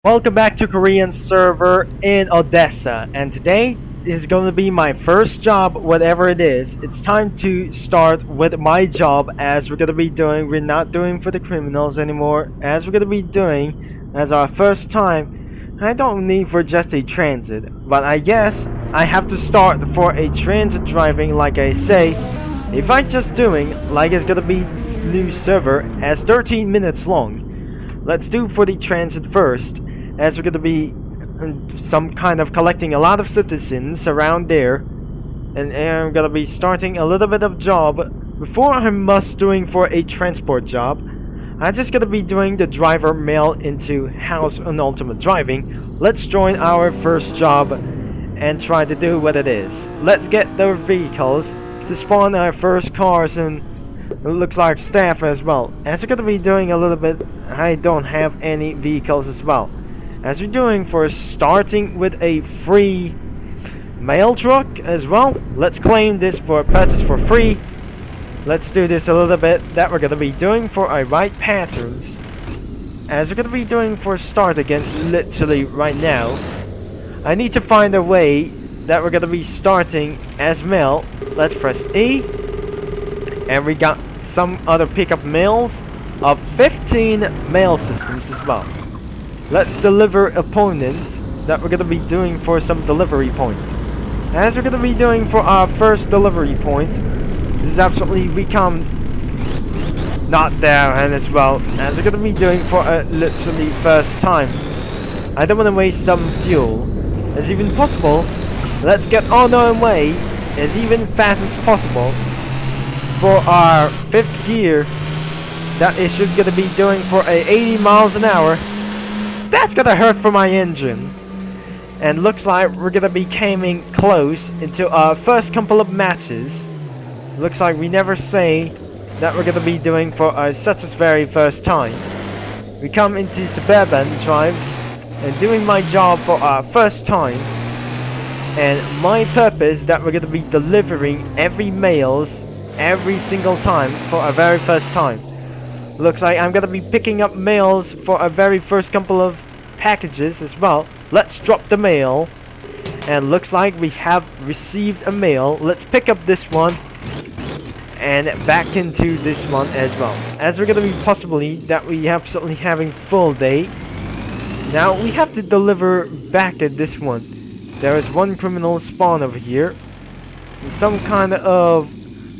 Welcome back to Korean server in Odessa, and today is going to be my first job, whatever it is. It's time to start with my job as we're going to be doing. We're not doing for the criminals anymore, as we're going to be doing as our first time. I don't need for just a transit, but I guess I have to start for a transit driving like I say. If I just doing like it's going to be new server as 13 minutes long. Let's do for the transit first, as we're going to be some kind of collecting a lot of citizens around there, and I'm going to be starting a little bit of job before I must doing for a transport job. I'm just going to be doing the driver mail into house and ultimate driving. Let's join our first job and try to do what it is. Let's get the vehicles to spawn our first cars, and it looks like staff as well. As we're going to be doing a little bit, I don't have any vehicles as well. As we're doing for starting with a free mail truck as well. Let's claim this for purchase for free. Let's do this a little bit that we're going to be doing for our right patterns. As we're going to be doing for start against literally right now. I need to find a way that we're going to be starting as mail. Let's press E. And we got some other pickup mails of 15 mail systems as well. Let's deliver opponent that we're going to be doing for some delivery point. As we're going to be doing for our first delivery point, this is absolutely become not there, and as well as we're going to be doing for a literally first time. I don't want to waste some fuel. As even possible, let's get on our way as even fast as possible for our 5th gear that it should going to be doing for a 80 miles an hour. That's gonna hurt for my engine. And looks like we're gonna be coming close into our first couple of matches. Looks like we never say that we're gonna be doing for our such as very first time. We come into suburban drives and doing my job for our first time. And my purpose that we're gonna be delivering every mails every single time for our very first time. Looks like I'm gonna be picking up mails for our very first couple of packages as well. Let's drop the mail. And looks like we have received a mail. Let's pick up this one and back into this one as well. As we're gonna be possibly that we absolutely having full day. Now we have to deliver back at this one. There is one criminal spawn over here. Some kind of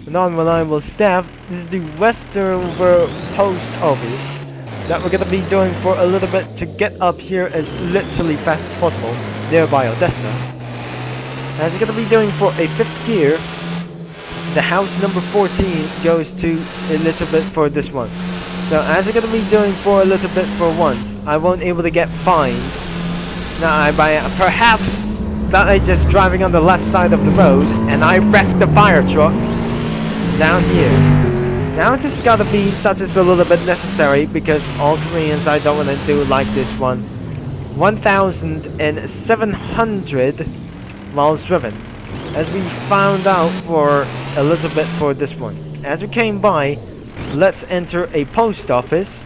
non-reliable staff. This is the Westover Post Office that we're going to be doing for a little bit to get up here as literally fast as possible nearby Odessa. As we're going to be doing for a 5th gear, the house number 14 goes to a little bit for this one. So as we're going to be doing for a little bit for once, I won't able to get fined. Now perhaps that I just driving on the left side of the road and I wrecked the fire truck down here. Now this gotta be such as a little bit necessary because all Koreans I don't want to do like this one. 1,700 miles driven. As we found out for a little bit for this one. As we came by, let's enter a post office.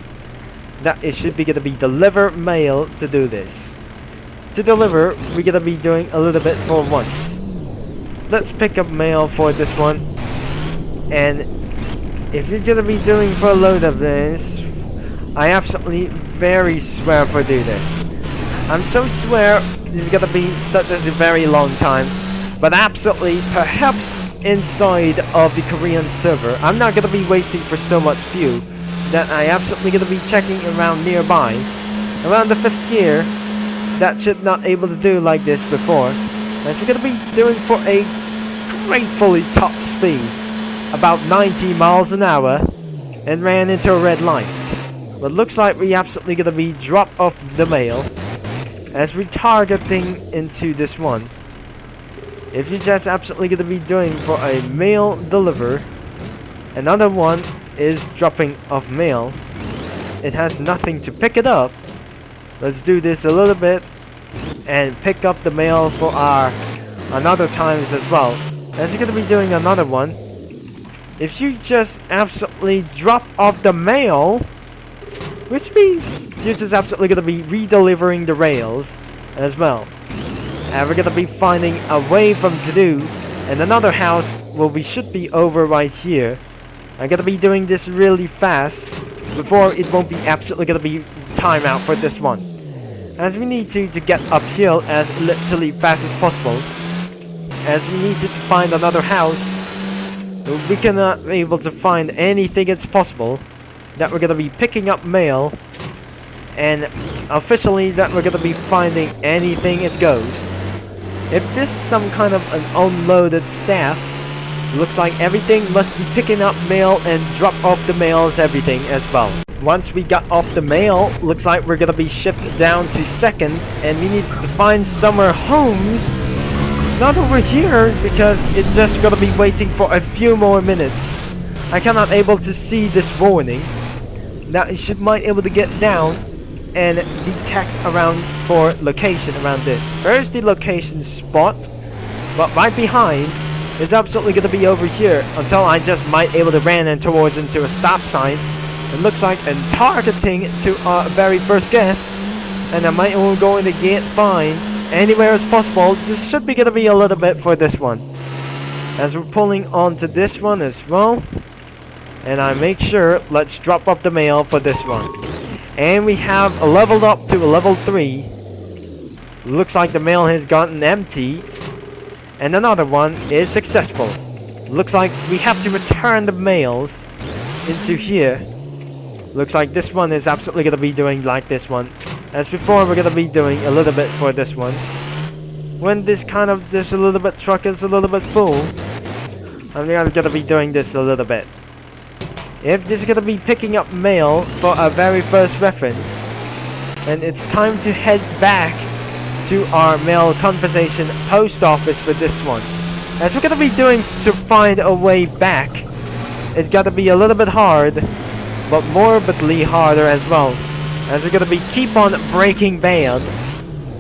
That it should be gonna be deliver mail to do this. To deliver, we're gonna be doing a little bit for once. Let's pick up mail for this one. And if you're gonna be doing for a load of this, I absolutely very swear for do this. I'm so swear this is gonna be such as a very long time, but absolutely perhaps inside of the Korean server, I'm not gonna be wasting for so much fuel that I absolutely gonna be checking around nearby, around the 5th gear. That should not able to do like this before, as we're gonna be doing for a gratefully top speed. About 90 miles an hour and ran into a red light. But looks like we absolutely gonna be drop off the mail as we targeting into this one. If you just absolutely gonna be doing for a mail deliver, another one is dropping off mail. It has nothing to pick it up. Let's do this a little bit and pick up the mail for our another times as well. As you're gonna be doing another one. If you just absolutely drop off the mail, which means you're just absolutely gonna be re-delivering the rails as well. And we're gonna be finding a way from to do, and another house, well, we should be over right here. I'm gonna be doing this really fast before it won't be absolutely gonna be timeout for this one, as we need to get uphill as literally fast as possible, as we need to find another house. We cannot be able to find anything it's possible that we're gonna be picking up mail, and officially that we're gonna be finding anything it goes. If this is some kind of an unloaded staff, looks like everything must be picking up mail and drop off the mails, everything as well. Once we got off the mail, looks like we're gonna be shifted down to second, and we need to find somewhere homes. Not over here, because it's just gonna be waiting for a few more minutes. I cannot able to see this warning. Now you should might able to get down and detect around for location around this. Where's the location spot? But right behind is absolutely gonna be over here until I just might able to ran in towards into a stop sign. It looks like I'm targeting to our very first guess, and I might will going to get fine anywhere as possible. This should be gonna be a little bit for this one, as we're pulling onto this one as well. And I make sure, let's drop off the mail for this one. And we have leveled up to a level 3. Looks like the mail has gotten empty. And another one is successful. Looks like we have to return the mails into here. Looks like this one is absolutely going to be doing like this one. As before, we're going to be doing a little bit for this one. When this kind of just a little bit truck is a little bit full, I'm going to be doing this a little bit. If this is going to be picking up mail for our very first reference, and it's time to head back to our mail conversation post office for this one. As we're going to be doing to find a way back, it's got to be a little bit hard, but morbidly harder as well, as we're going to be keep on breaking bad,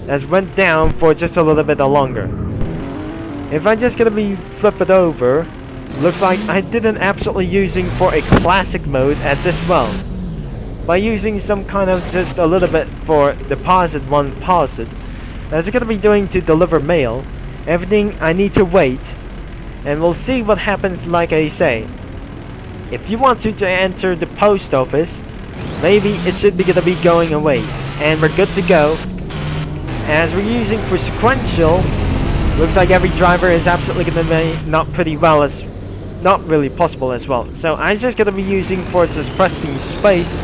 as went down for just a little bit longer. If I'm just going to be flip it over, looks like I didn't absolutely using for a classic mode at this well. By using some kind of just a little bit for deposit one deposit, as we're going to be doing to deliver mail, everything I need to wait, and we'll see what happens. Like I say, if you want to enter the post office, maybe it should be going to be going away, and we're good to go. As we're using for sequential, looks like every driver is absolutely going to be not pretty well, as not really possible as well. So I'm just going to be using for just pressing space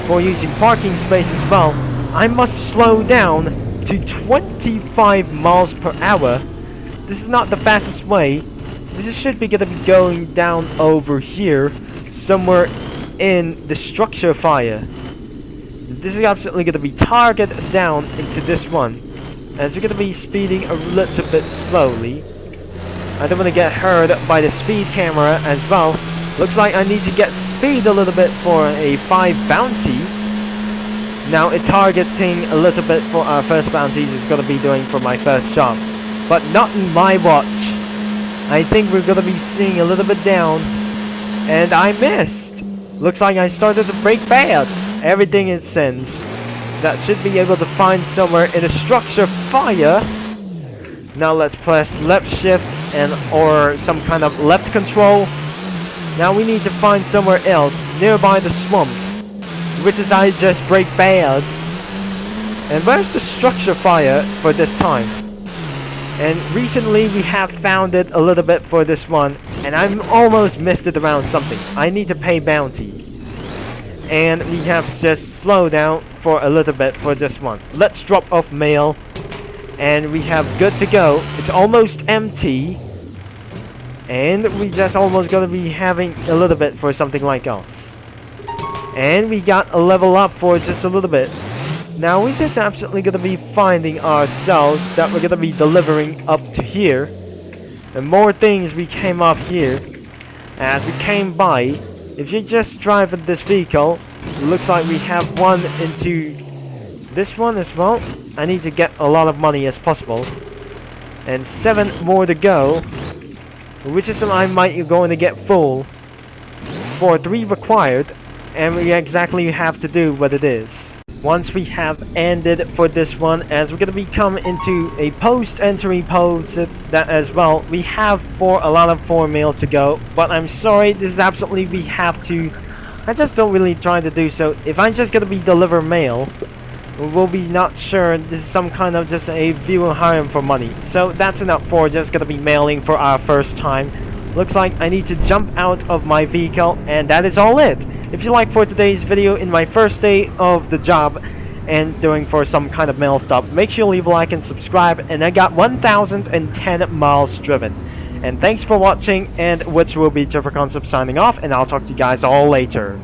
for using parking space as well. I must slow down to 25 miles per hour. This is not the fastest way. This should be going to be going down over here somewhere in the structure fire. This is absolutely going to be targeted down into this one, as we're going to be speeding a little bit slowly. I don't want to get hurt by the speed camera as well. Looks like I need to get speed a little bit for a 5 bounty. Now it's targeting a little bit for our first bounties is going to be doing for my first job, but not in my watch. I think we're going to be seeing a little bit down, and I missed. Looks like I started to break bad. Everything it sends that should be able to find somewhere in a structure fire. Now let's press left shift and or some kind of left control. Now we need to find somewhere else nearby the swamp, which is I just break bad. And where's the structure fire for this time? And recently we have found it a little bit for this one, and I've almost missed it around something. I need to pay bounty. And we have just slowed down for a little bit for this one. Let's drop off mail. And we have good to go. It's almost empty. And we just almost gonna be having a little bit for something like else. And we got a level up for just a little bit. Now we're just absolutely gonna be finding ourselves that we're gonna be delivering up to here. And more things we came up here. As we came by, if you just drive in this vehicle, it looks like we have one into this one as well. I need to get a lot of money as possible. And 7 more to go, which is I might going to get full for 3 required. and we exactly have to do what it is. Once we have ended for this one, as we're gonna be come into a post-entry post that as well, we have a lot of 4 mails to go, but I'm sorry, this is absolutely we have to. I just don't really try to do so. If I'm just gonna be deliver mail, we'll be not sure this is some kind of just a view and hire for money. So that's enough for just gonna be mailing for our first time. Looks like I need to jump out of my vehicle, and that is all it. If you like for today's video in my first day of the job and doing for some kind of mail stop, make sure you leave a like and subscribe, and I got 1,010 miles driven. And thanks for watching, and which will be Jeffrey Concept signing off, and I'll talk to you guys all later.